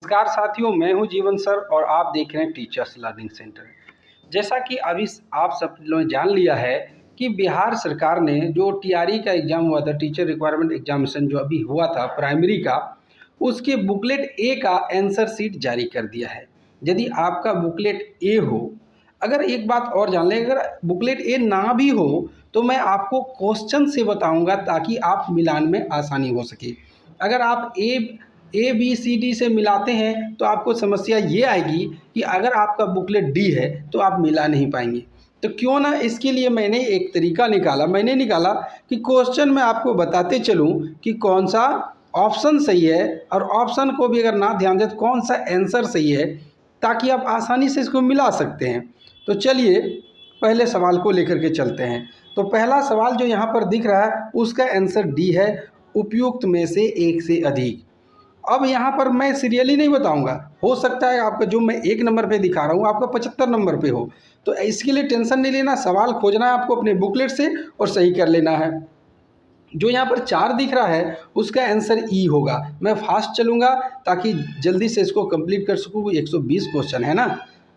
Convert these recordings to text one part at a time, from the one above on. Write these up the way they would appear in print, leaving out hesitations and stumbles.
नमस्कार साथियों, मैं हूं जीवन सर और आप देख रहे हैं टीचर्स लर्निंग सेंटर। जैसा कि अभी आप सब लोगों ने जान लिया है कि बिहार सरकार ने जो टीआरई का एग्ज़ाम हुआ था, टीचर रिक्वायरमेंट एग्जामिनेशन जो अभी हुआ था प्राइमरी का, उसके बुकलेट ए का आंसर शीट जारी कर दिया है। यदि आपका बुकलेट ए हो, अगर एक बात और जान लें, अगर बुकलेट ए ना भी हो तो मैं आपको क्वेश्चन से बताऊंगा ताकि आप मिलान में आसानी हो सके। अगर आप ए बी सी डी से मिलाते हैं तो आपको समस्या ये आएगी कि अगर आपका बुकलेट डी है तो आप मिला नहीं पाएंगे। तो क्यों ना इसके लिए मैंने एक तरीका निकाला कि क्वेश्चन में आपको बताते चलूं कि कौन सा ऑप्शन सही है, और ऑप्शन को भी अगर ना ध्यान दें तो कौन सा आंसर सही है, ताकि आप आसानी से इसको मिला सकते हैं। तो चलिए पहले सवाल को लेकर के चलते हैं। तो पहला सवाल जो यहाँ पर दिख रहा है उसका आंसर डी है, उपयुक्त में से एक से अधिक। अब यहाँ पर मैं सीरियली नहीं बताऊंगा, हो सकता है आपका जो मैं 1 नंबर पे दिखा रहा हूँ आपका 75 नंबर पे हो, तो इसके लिए टेंशन नहीं लेना, सवाल खोजना है आपको अपने बुकलेट से और सही कर लेना है। जो यहाँ पर 4 दिख रहा है उसका आंसर ई होगा। मैं फास्ट चलूँगा ताकि जल्दी से इसको कंप्लीट कर सकूँ, 120 क्वेश्चन है ना।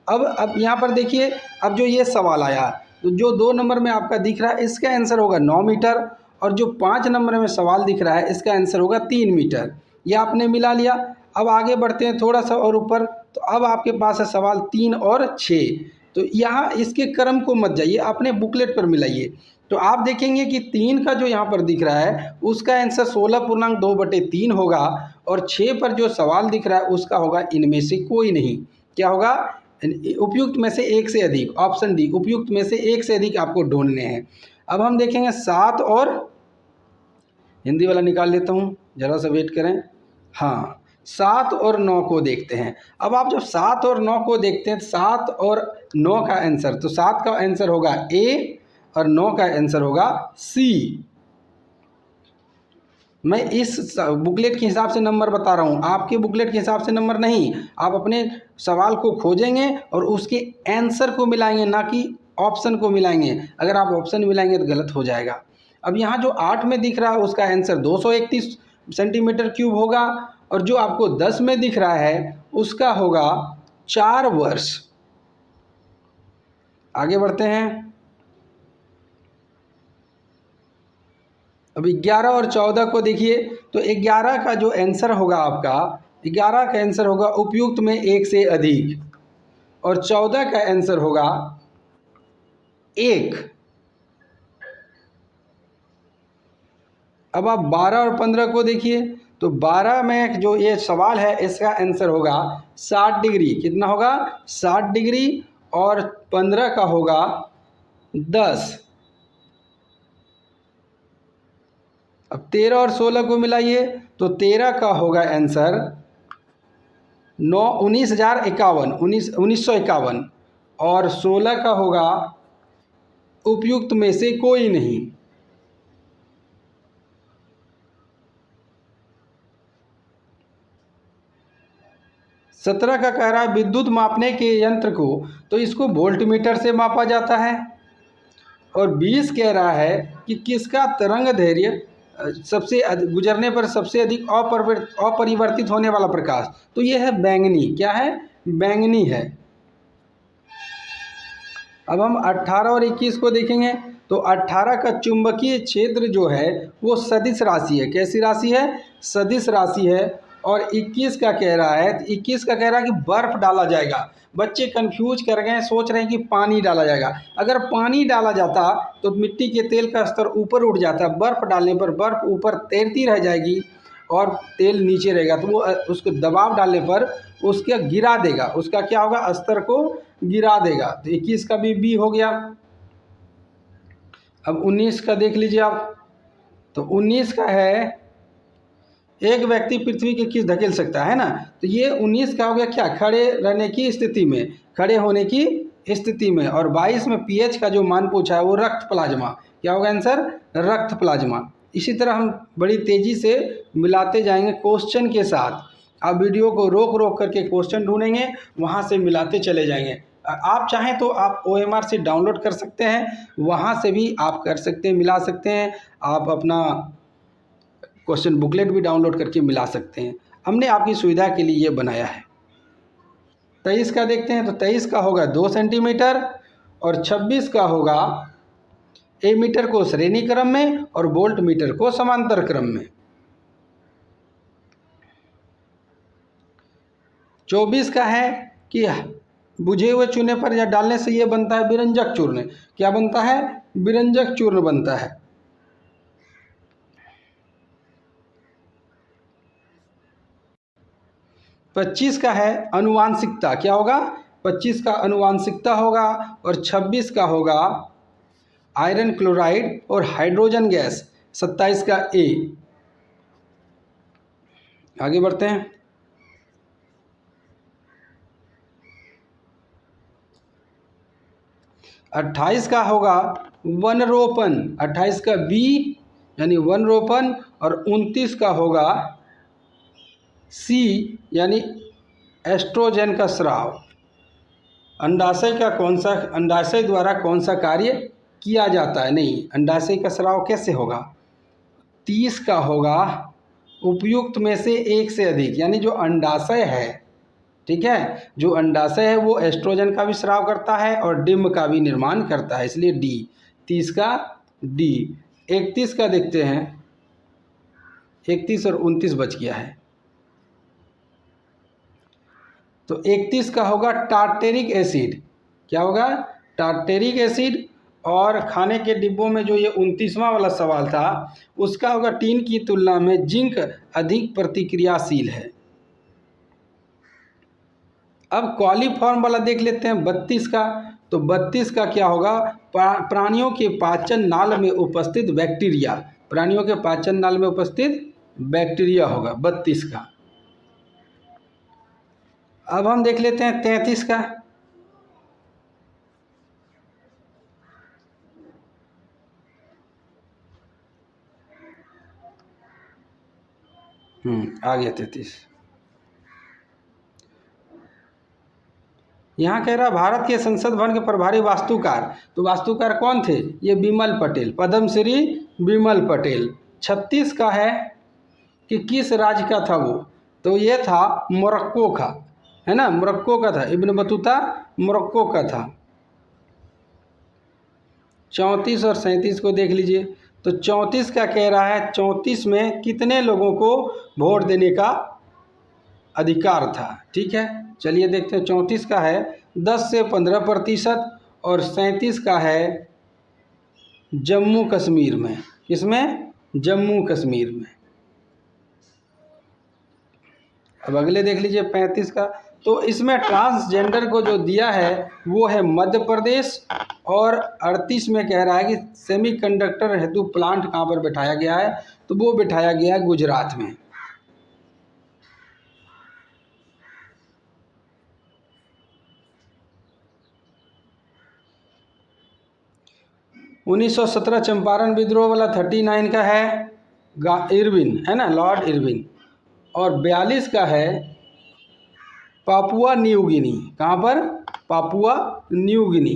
अब यहाँ पर देखिए, अब जो ये सवाल आया तो जो 2 नंबर में आपका दिख रहा है इसका आंसर होगा 9 मीटर, और जो 5 नंबर में सवाल दिख रहा है इसका आंसर होगा 3 मीटर। ये आपने मिला लिया। अब आगे बढ़ते हैं थोड़ा सा और ऊपर, तो अब आपके पास है सवाल 3 और 6। तो यहाँ इसके क्रम को मत जाइए, अपने बुकलेट पर मिलाइए। तो आप देखेंगे कि 3 का जो यहाँ पर दिख रहा है उसका आंसर 16.2/3 होगा, और 6 पर जो सवाल दिख रहा है उसका होगा इनमें से कोई नहीं। क्या होगा? उपयुक्त में से एक से अधिक, ऑप्शन डी, उपयुक्त में से एक से अधिक आपको ढूंढने हैं। अब हम देखेंगे 7 और, हिंदी वाला निकाल लेता हूँ, ज़रा सा वेट करें। हाँ, 7 और 9 को देखते हैं। अब आप जब 7 और 9 को देखते हैं, 7 और 9 का आंसर, तो 7 का आंसर होगा ए और 9 का आंसर होगा सी। मैं इस बुकलेट के हिसाब से नंबर बता रहा हूँ, आपके बुकलेट के हिसाब से नंबर नहीं। आप अपने सवाल को खोजेंगे और उसके आंसर को मिलाएंगे, ना कि ऑप्शन को मिलाएंगे। अगर आप ऑप्शन मिलाएंगे तो गलत हो जाएगा। अब यहाँ जो 8 में दिख रहा है उसका आंसर 231 सेंटीमीटर क्यूब होगा, और जो आपको 10 में दिख रहा है उसका होगा 4 वर्ष। आगे बढ़ते हैं। अब 11 और 14 को देखिए, तो 11 का जो आंसर होगा आपका, 11 का आंसर होगा उपयुक्त में एक से अधिक, और 14 का आंसर होगा 1। अब आप 12 और 15 को देखिए, तो 12 में जो ये सवाल है इसका आंसर होगा 60 डिग्री। कितना होगा? 60 डिग्री, और 15 का होगा 10। अब 13 और 16 को मिलाइए, तो 13 का होगा आंसर 1951, और 16 का होगा उपयुक्त में से कोई नहीं। 17 का कह रहा है विद्युत मापने के यंत्र को, तो इसको वोल्टमीटर से मापा जाता है। और 20 कह रहा है कि किसका तरंग दैर्घ्य सबसे गुजरने पर सबसे अधिक अपरिवर्तित होने वाला प्रकाश, तो ये है बैंगनी। क्या है? बैंगनी है। अब हम 18 और 21 को देखेंगे, तो 18 का चुंबकीय क्षेत्र जो है वो सदिश राशि है। कैसी राशि है? सदिश राशि है। और 21 का कह रहा है, 21 का कह रहा है कि बर्फ डाला जाएगा। बच्चे कंफ्यूज कर गए, सोच रहे हैं कि पानी डाला जाएगा। अगर पानी डाला जाता तो मिट्टी के तेल का स्तर ऊपर उठ जाता, बर्फ डालने पर बर्फ ऊपर तैरती रह जाएगी और तेल नीचे रहेगा, तो वो उसको दबाव डालने पर उसका गिरा देगा, उसका क्या होगा? स्तर को गिरा देगा। तो 21 का भी बी हो गया। अब 19 का देख लीजिए आप, तो 19 का है एक व्यक्ति पृथ्वी के किस धकेल सकता है ना, तो ये 19 का हो गया क्या? खड़े रहने की स्थिति में, खड़े होने की स्थिति में। और 22 में पीएच का जो मान पूछा है वो रक्त प्लाज्मा। क्या होगा आंसर? रक्त प्लाज्मा। इसी तरह हम बड़ी तेज़ी से मिलाते जाएंगे क्वेश्चन के साथ। आप वीडियो को रोक रोक करके क्वेश्चन ढूंढेंगे, वहाँ से मिलाते चले जाएंगे। आप चाहें तो आप OMR से डाउनलोड कर सकते हैं, वहाँ से भी आप कर सकते हैं, मिला सकते हैं। आप अपना क्वेश्चन बुकलेट भी डाउनलोड करके मिला सकते हैं। हमने आपकी सुविधा के लिए ये बनाया है। 23 का देखते हैं, तो 23 का होगा 2 सेंटीमीटर और 26 का होगा ए मीटर को श्रेणी क्रम में और वोल्ट मीटर को समांतर क्रम में। 24 का है कि बुझे हुए चूने पर या डालने से ये बनता है विरंजक चूर्ण। क्या बनता है? विरंजक चूर्ण बनता है। 25 का है अनुवांशिकता। क्या होगा? 25 का अनुवांशिकता होगा और 26 का होगा आयरन क्लोराइड और हाइड्रोजन गैस। 27 का ए। आगे बढ़ते हैं। 28 का होगा वन रोपण। 28 का बी यानी वन रोपण और 29 का होगा सी यानी एस्ट्रोजन का स्राव। अंडाशय का कौन सा, अंडाशय द्वारा कौन सा कार्य किया जाता है? नहीं, अंडाशय का स्राव कैसे होगा? 30 का होगा उपयुक्त में से एक से अधिक, यानी जो अंडाशय है, ठीक है, जो अंडाशय है वो एस्ट्रोजन का भी स्राव करता है और डिम्ब का भी निर्माण करता है, इसलिए डी। 30 का डी। 31 का देखते हैं। 31 और 29 बच गया है, तो 31 का होगा टार्टेरिक एसिड। क्या होगा? Tartaric acid. और खाने के डिब्बों में जो ये 29वां वाला सवाल था उसका होगा टीन की तुलना में जिंक अधिक प्रतिक्रियाशील है। अब कॉलीफॉर्म वाला देख लेते हैं 32 का। तो 32 का क्या होगा? प्राणियों के पाचन नाल में उपस्थित बैक्टीरिया। प्राणियों के पाचन नाल में उपस्थित बैक्टीरिया होगा 32 का। अब हम देख लेते हैं 33 का। आ गया 33। यहाँ कह रहा भारत के संसद भवन के प्रभारी वास्तुकार। तो वास्तुकार कौन थे? ये बिमल पटेल, पद्मश्री बिमल पटेल। 36 का है कि किस राज्य का था वो? तो ये था मोरक्को का, है ना, मोरक्को का था। इब्न बतूता मोरक्को का था। 34 और 37 को देख लीजिए। तो 34 का कह रहा है 34 में कितने लोगों को वोट देने का अधिकार था? ठीक है, चलिए देखते हैं। 34 का है 10 से 15% और 37 का है जम्मू कश्मीर में। किसमें? जम्मू कश्मीर में। अब अगले देख लीजिए 35 का। तो इसमें ट्रांसजेंडर को जो दिया है वो है मध्य प्रदेश। और 38 में कह रहा है कि सेमीकंडक्टर हेतु प्लांट कहाँ पर बिठाया गया है? तो वो बिठाया गया है गुजरात में। उन्नीस 1917 चंपारण विद्रोह वाला 39 का है इरविन, है ना, लॉर्ड इरविन। और 42 का है पापुआ न्यू गिनी। कहाँ पर? Papua New Guinea.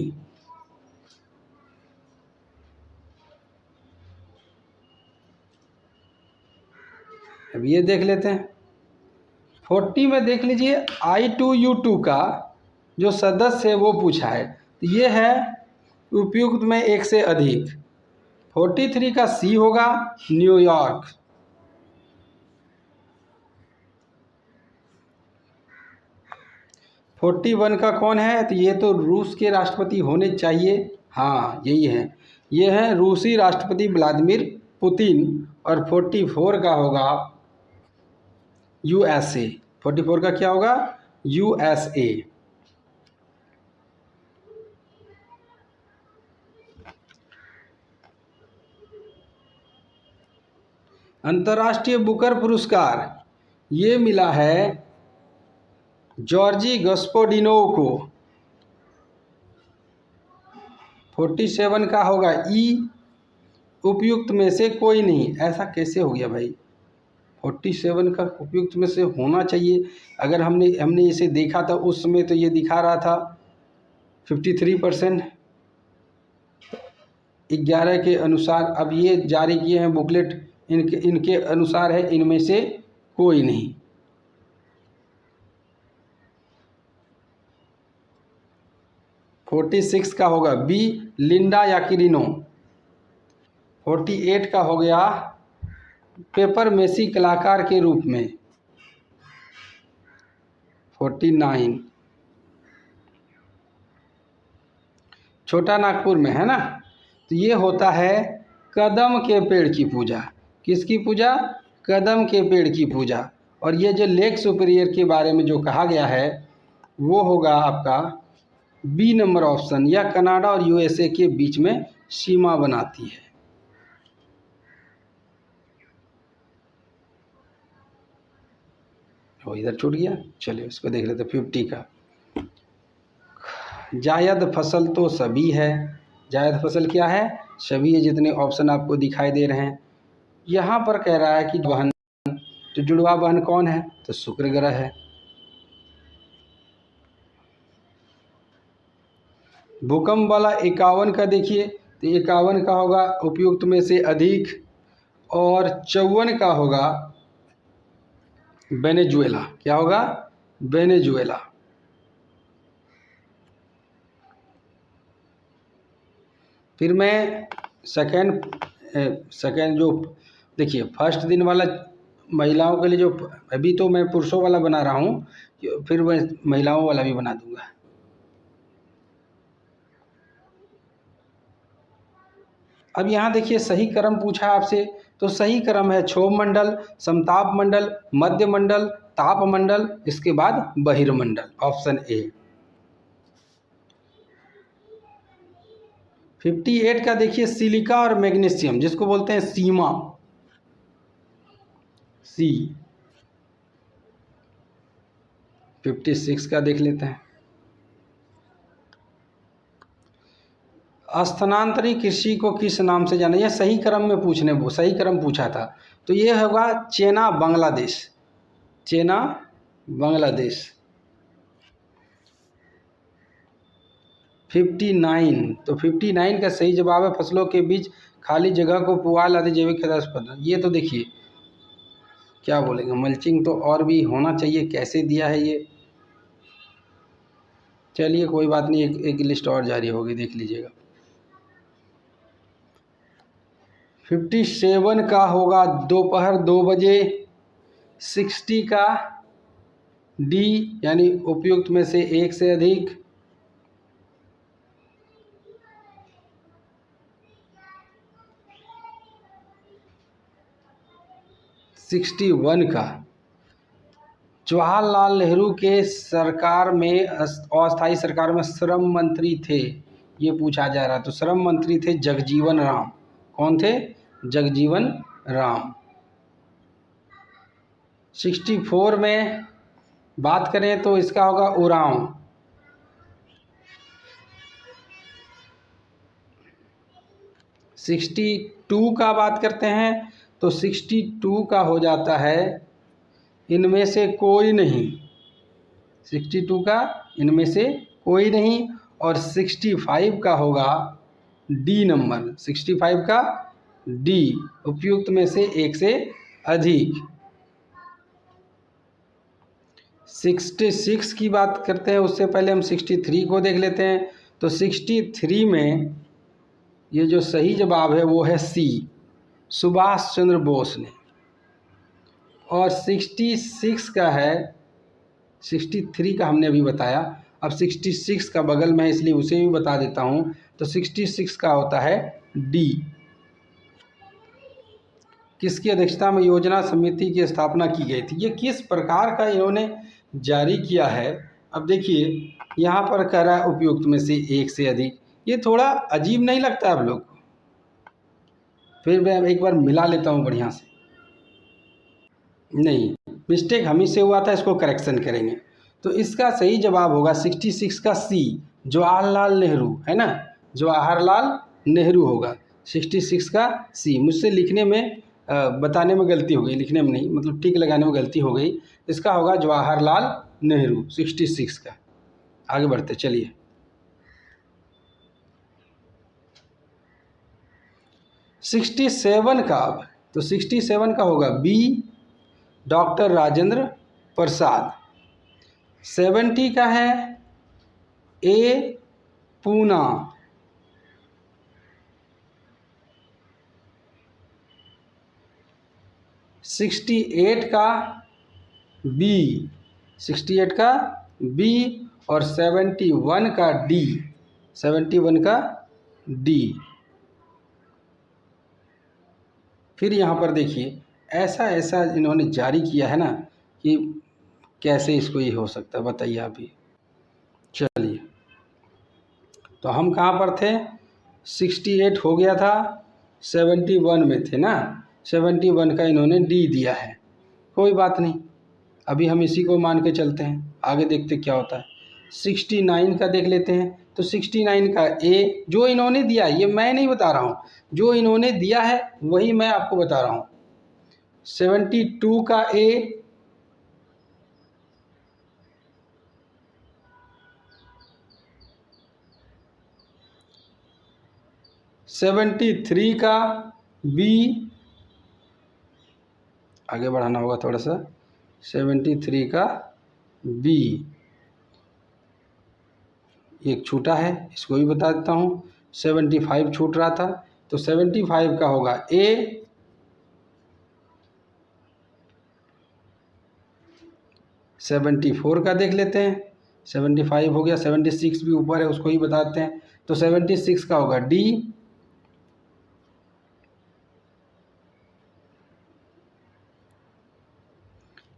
अब ये देख लेते हैं 40 में। देख लीजिए I2U2 का जो सदस्य है वो पूछा है। तो ये है उपयुक्त में एक से अधिक। 43 का सी होगा न्यूयॉर्क। 41 का कौन है? तो ये तो रूस के राष्ट्रपति होने चाहिए। हाँ, यही है, ये है रूसी राष्ट्रपति व्लादिमीर पुतिन। और 44 का होगा USA। 44 का क्या होगा? USA। अंतर्राष्ट्रीय बुकर पुरस्कार ये मिला है जॉर्जी गस्पोडिनोव को। 47 का होगा ई, उपयुक्त में से कोई नहीं। ऐसा कैसे हो गया भाई? 47 का उपयुक्त में से होना चाहिए। अगर हमने इसे देखा था उस समय तो ये दिखा रहा था 53%। 11 के अनुसार अब ये जारी किए हैं बुकलेट, इनके अनुसार है इनमें से कोई नहीं। 46 का होगा बी लिंडा याकिरिनो। 48 का हो गया पेपर मेसी कलाकार के रूप में। 49 छोटा नागपुर में है ना। तो ये होता है कदम के पेड़ की पूजा। किसकी पूजा? कदम के पेड़ की पूजा। और ये जो लेक सुपीरियर के बारे में जो कहा गया है वो होगा आपका बी नंबर ऑप्शन, या कनाडा और यूएसए के बीच में सीमा बनाती है। वो इधर छूट गया, चलिए उसको देख लेते। 50 का जायद फसल तो सभी है। जायद फसल क्या है? सभी है, जितने ऑप्शन आपको दिखाई दे रहे हैं। यहाँ पर कह रहा है कि बहन, तो जुड़वा बहन कौन है? तो शुक्र ग्रह है। भूकंप वाला 51 का देखिए, तो 51 का होगा उपयुक्त में से अधिक, और 54 का होगा वेनेजुएला। क्या होगा? वेनेजुएला। फिर मैं सेकेंड जो देखिए फर्स्ट दिन वाला महिलाओं के लिए, जो अभी तो मैं पुरुषों वाला बना रहा हूँ, फिर मैं महिलाओं वाला भी बना दूंगा। अब यहाँ देखिए सही क्रम पूछा आपसे, तो सही क्रम है क्षोभ मंडल, समताप मंडल, मध्य मंडल, ताप मंडल, इसके बाद बहिर्मंडल, ऑप्शन ए। 58 का देखिए सिलिका और मैग्नीशियम, जिसको बोलते हैं सीमा, सी। 56 का देख लेते हैं। स्थानांतरित कृषि को किस नाम से जाना? यह सही क्रम में सही क्रम पूछा था, तो ये होगा चेना बांग्लादेश। चेना बांग्लादेश। 59, तो 59 का सही जवाब है फसलों के बीच खाली जगह को पुआल आदि जैविक खाद। ये तो देखिए क्या बोलेंगे, मल्चिंग तो और भी होना चाहिए, कैसे दिया है ये। चलिए कोई बात नहीं, एक लिस्ट और जारी होगी, देख लीजिएगा। 57 का होगा दोपहर 2 बजे। 60 का डी, यानी उपयुक्त में से एक से अधिक। 61 का जवाहरलाल नेहरू के सरकार में, अस्थायी सरकार में श्रम मंत्री थे, ये पूछा जा रहा है। तो श्रम मंत्री थे जगजीवन राम। कौन थे? जगजीवन राम। 64 में बात करें तो इसका होगा उरांव। 62 का बात करते हैं, तो 62 का हो जाता है इनमें से कोई नहीं। 62 का इनमें से कोई नहीं। और 65 का होगा डी नंबर। 65 का डी, उपयुक्त में से एक से अधिक। 66 की बात करते हैं, उससे पहले हम 63 को देख लेते हैं। तो 63 में ये जो सही जवाब है वो है सी, सुभाष चंद्र बोस ने। और 66 का है, 63 का हमने अभी बताया, अब 66 का बगल में है इसलिए उसे भी बता देता हूँ। तो 66 का होता है डी। किसकी अध्यक्षता में योजना समिति की स्थापना की गई थी? ये किस प्रकार का इन्होंने जारी किया है? अब देखिए यहाँ पर कह रहा है उपयुक्त में से एक से अधिक। ये थोड़ा अजीब नहीं लगता आप लोग को? फिर मैं एक बार मिला लेता हूँ बढ़िया से। नहीं, मिस्टेक हम ही से हुआ था, इसको करेक्शन करेंगे। तो इसका सही जवाब होगा 66 का सी, जवाहरलाल नेहरू, है ना, जवाहरलाल नेहरू होगा 66 का सी। मुझसे लिखने में बताने में गलती हो गई, लिखने में नहीं, मतलब टिक लगाने में गलती हो गई। इसका होगा जवाहरलाल नेहरू 66 का। आगे बढ़ते चलिए। 67 का, अब तो 67 का होगा बी, डॉक्टर राजेंद्र प्रसाद। 70 का है ए, पूना। 68 का बी, 68 का बी और 71 का डी, 71 का डी। फिर यहाँ पर देखिए ऐसा ऐसा इन्होंने जारी किया है ना कि कैसे इसको ये हो सकता है, बताइए आप ही। चलिए, तो हम कहाँ पर थे, 68 हो गया था, 71 में थे ना, 71 का इन्होंने डी दिया है। कोई बात नहीं, अभी हम इसी को मान के चलते हैं, आगे देखते क्या होता है। 69 का देख लेते हैं, तो 69 का ए जो इन्होंने दिया, ये मैं नहीं बता रहा हूँ, जो इन्होंने दिया है वही मैं आपको बता रहा हूँ। 72 का ए, 73 का बी, आगे बढ़ाना होगा थोड़ा सा, 73 का बी, एक छूटा है इसको भी बता देता हूँ, 75 छूट रहा था, तो 75 का होगा ए, 74 का देख लेते हैं, 75 हो गया, 76 भी ऊपर है उसको ही बताते हैं, तो 76 का होगा डी,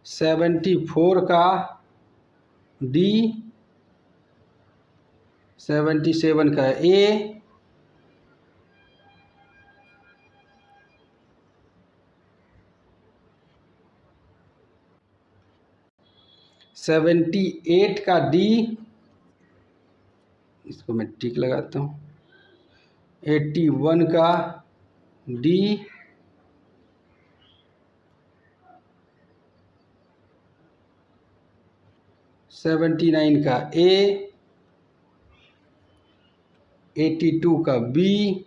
74 का डी, 77 का ए, 78 का डी, इसको मैं टिक लगाता हूँ, 81 का डी, 79 का ए, 82 का बी,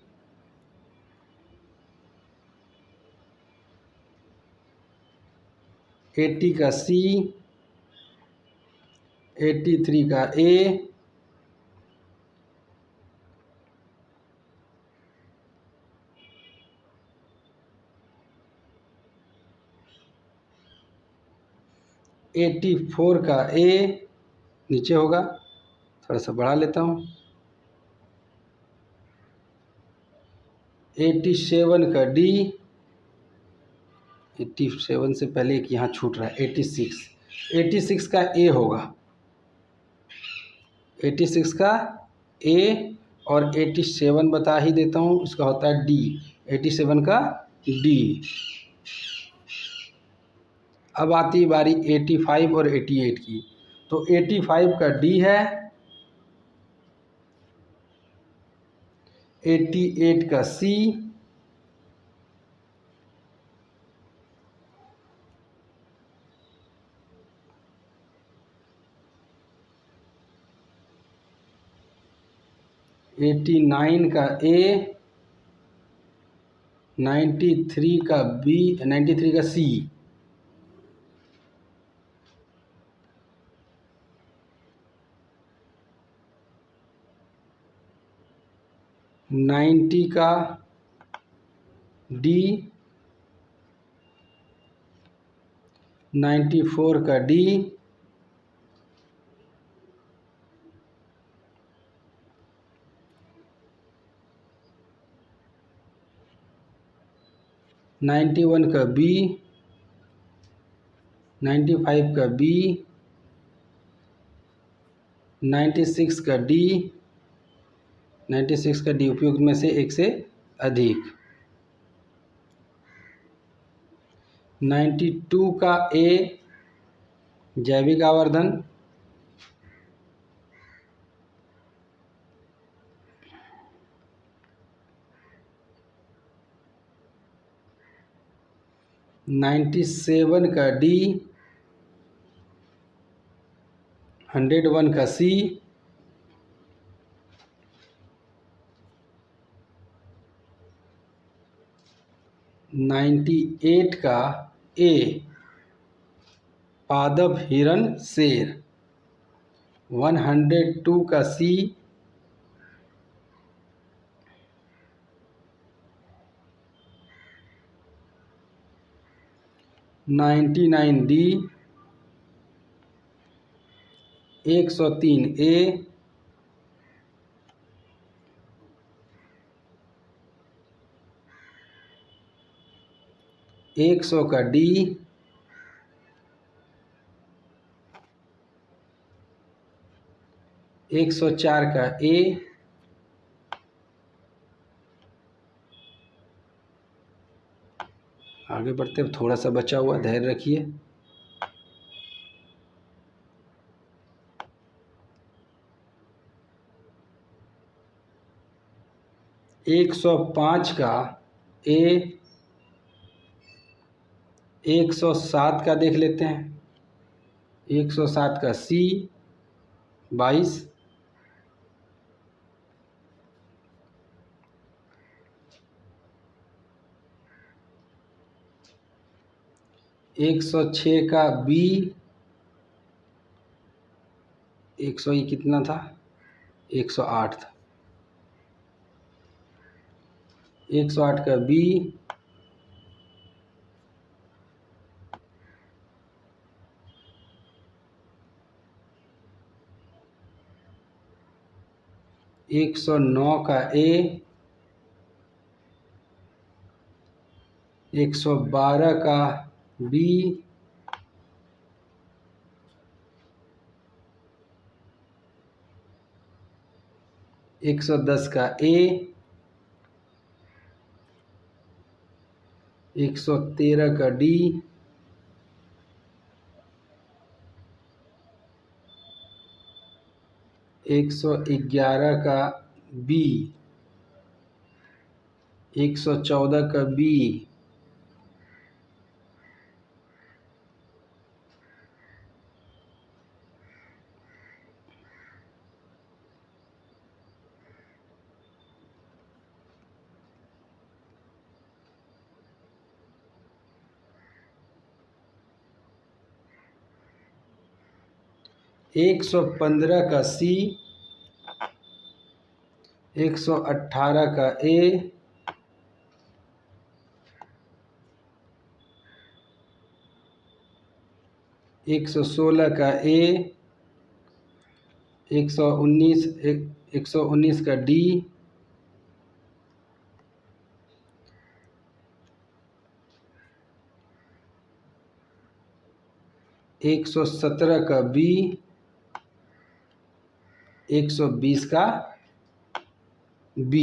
80 का सी, 83 का ए, 84 का ए, नीचे होगा, थोड़ा सा बढ़ा लेता हूँ, 87 का डी, 87 से पहले एक यहाँ छूट रहा है, 86 का ए होगा, 86 का ए, और 87 बता ही देता हूँ, इसका होता है डी, 87 का डी। अब आती है बारी 85 और 88 की, तो 85 का डी है, 88 का सी, 89 का ए, 93 का बी, 93 का सी, 90 का डी, 94 का डी, 91 का बी, 95 का बी, 96 का डी, 96 का डी उपयुक्त में से एक से अधिक, 92 का ए, जैविक आवर्धन, 97 का डी, 101 का सी, 98 का ए, पादप हिरण शेर, 102 का सी, 99D 103A 100 का D 104 का A आगे बढ़ते हैं, थोड़ा सा बचा हुआ, धैर्य रखिए। 105 का A 107 का देख लेते हैं, 107 का C 22 106 का B 100 ही कितना था, 108 था, 108 का B 109 का A 112 का B 110 का A 113 का D 111 का B 114 का B 115 का C 118 का A 116 का A 119 का D 117 का B 120 का B।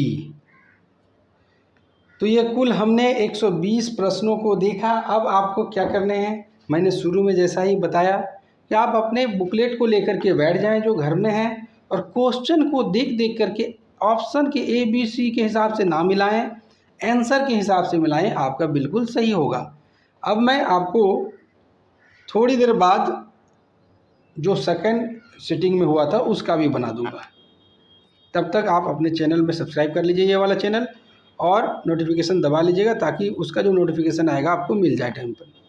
तो ये कुल हमने 120 प्रश्नों को देखा। अब आपको क्या करने हैं, मैंने शुरू में जैसा ही बताया कि आप अपने बुकलेट को लेकर के बैठ जाएं जो घर में है, और क्वेश्चन को देख देख करके ऑप्शन के ABC के हिसाब से ना मिलाएं, आंसर के हिसाब से मिलाएं, आपका बिल्कुल सही होगा। अब मैं आपको थोड़ी देर बाद जो सेकंड सिटिंग में हुआ था उसका भी बना दूंगा। तब तक आप अपने चैनल में सब्सक्राइब कर लीजिए, ये वाला चैनल, और नोटिफिकेशन दबा लीजिएगा ताकि उसका जो नोटिफिकेशन आएगा आपको मिल जाए टाइम पर।